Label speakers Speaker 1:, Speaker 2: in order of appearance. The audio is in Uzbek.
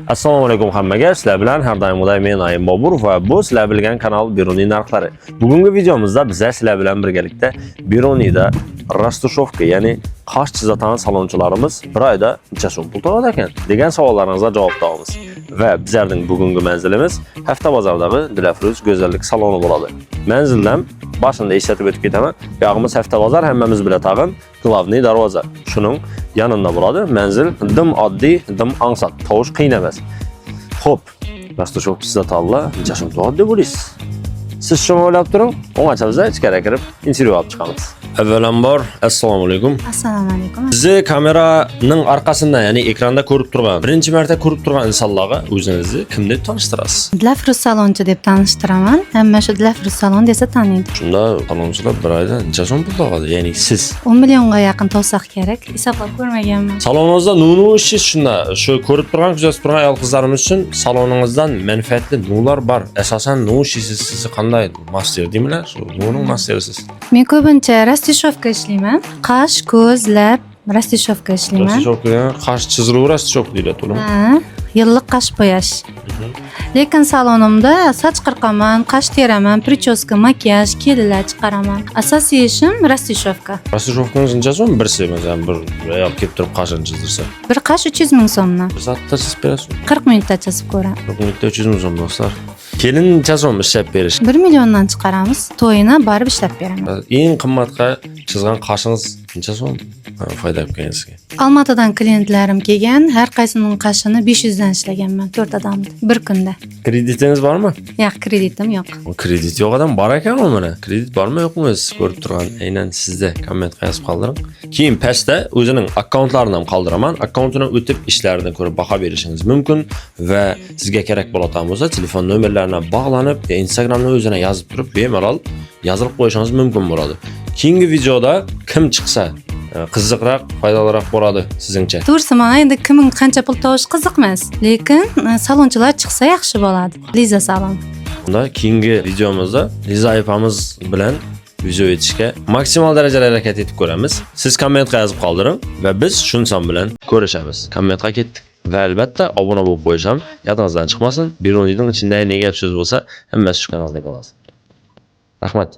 Speaker 1: Assalomu alaykum hammaga. Sizlar bilan har doimgidek men Naim Bobur va bu sizlar bilgan kanal Biruniy narxlari. Bugungi videomizda biz sizlar bilan birgalikda Biruniyda rastushovka, ya'ni qosh chizatan salonchilarimiz bir oyda necha so'm pul to'ladi ekan degan savollaringizga javob topamiz. Va bizlarning bugungi manzilimiz Hafta bozordagi Dilafruz go'zallik saloni bo'ladi. Manzildan başında eslatib o'tib ketaman. Buyog'imiz Hafta bozor, hammamiz bilatag'in Glavniy darvoza. Shuning yanında bo'ladi. Manzil dim oddiy, dim ansat, tovush qiyin emas. Xo'p, rastushovka chizatalla necha so'm to'ladi deb o'ylaysiz? Siz shuni o'ylab turing, o'ng'achimizda ichkariga kirib intervyu olib chiqamiz. Avvalambor, assalomu alaykum.
Speaker 2: Assalomu alaykum.
Speaker 1: Sizni kameraning orqasidan, ya'ni ekranda ko'rib turgan, birinchi marta ko'rib turgan insonlarga o'zingizni kim deb tanishtirasiz?
Speaker 2: Dilafruz salonchi deb tanishtiraman. Hamma shu Dilafruz salon desa taniydi.
Speaker 1: Shunda salonchilar bir oyda necha so'm pul topadi? Ya'ni siz
Speaker 2: 10 millionga yaqin topsak kerak. Hisoblab ko'rmaganman.
Speaker 1: saloningizda nuni ishingiz shunda, shu ko'rib turgan, kuzatib turgan ayol qizlarimiz uchun saloningizdan manfaatli nular bor. Asosan nu ishingiz sizni qanday master deymilar? Shu nuning masterisiz.
Speaker 2: Men ko'pincha rastushovka ishlayman. Qash, ko'z, lab rastushovka ishlayman.
Speaker 1: Rastushovka, qash chiziruv rastushovka deyiladi uni.
Speaker 2: Ha, yillik qash bo'yash. Lekin salonimda soch qirqaman, qash teraman, prichoska, makiyaj, kellar chiqaraman. Asosiy ishim rastushovka.
Speaker 1: Rastushovkangiz necha so'm? Birsi, masalan, bir ayol kelib turib qashini chizdirsa.
Speaker 2: Bir qash 300 ming so'mdan.
Speaker 1: Bir soatda chizib berasiz.
Speaker 2: 40 minutda chizib ko'raman.
Speaker 1: 40 minutda 300 ming so'm do'stlar. Kelin necha so'm ishlab berish?
Speaker 2: 1 milliondan chiqaramiz. To'yini barib ishlab beraman.
Speaker 1: Eng qimmatga chizgan qashingiz necha so'm? Foyda bo'lgan sizga.
Speaker 2: Almatadan klientlarim kelgan, har qaysining qashini 500 dan ishlaganman 4 odamni bir kunda.
Speaker 1: Kreditingiz bormi?
Speaker 2: Yo'q, kreditim yo'q.
Speaker 1: Kredit yo'q odam bor ekan u mana. Kredit bormi yo'qmi? Siz ko'rib turgan aynan sizda kommentga yozib qoldiring. Keyin pastda o'zining akkauntlarini ham qoldiraman. Akkauntini o'tib ishlaridan ko'rib baho berishingiz mumkin va sizga kerak bo'ladigan bo'lsa telefon nomerlariga bog'lanib, Instagramni o'zina yozib turib bemalol yozib qo'yishingiz mumkin bo'ladi. Keyingi videoda kim chiqsa qiziqroq, foydaliroq bo'ladi sizningcha?
Speaker 2: To'g'risi, menga endi kimning qancha pul topish qiziq emas, lekin salonchilar chiqsa yaxshi bo'ladi. Liza salon.
Speaker 1: Unda keyingi videomizda Liza opamiz bilan video etishga maksimal darajada harakat etib ko'ramiz. Siz kommentga yozib qoldiring va biz shunsan bilan ko'rishamiz. Kommentga ketdik. Va albatta obuna bo'lib qo'yisham, yodingizdan chiqmasin. Biruniyning ichida nega so'z bo'lsa, hammasi shu kanalda qoladi. Rahmat.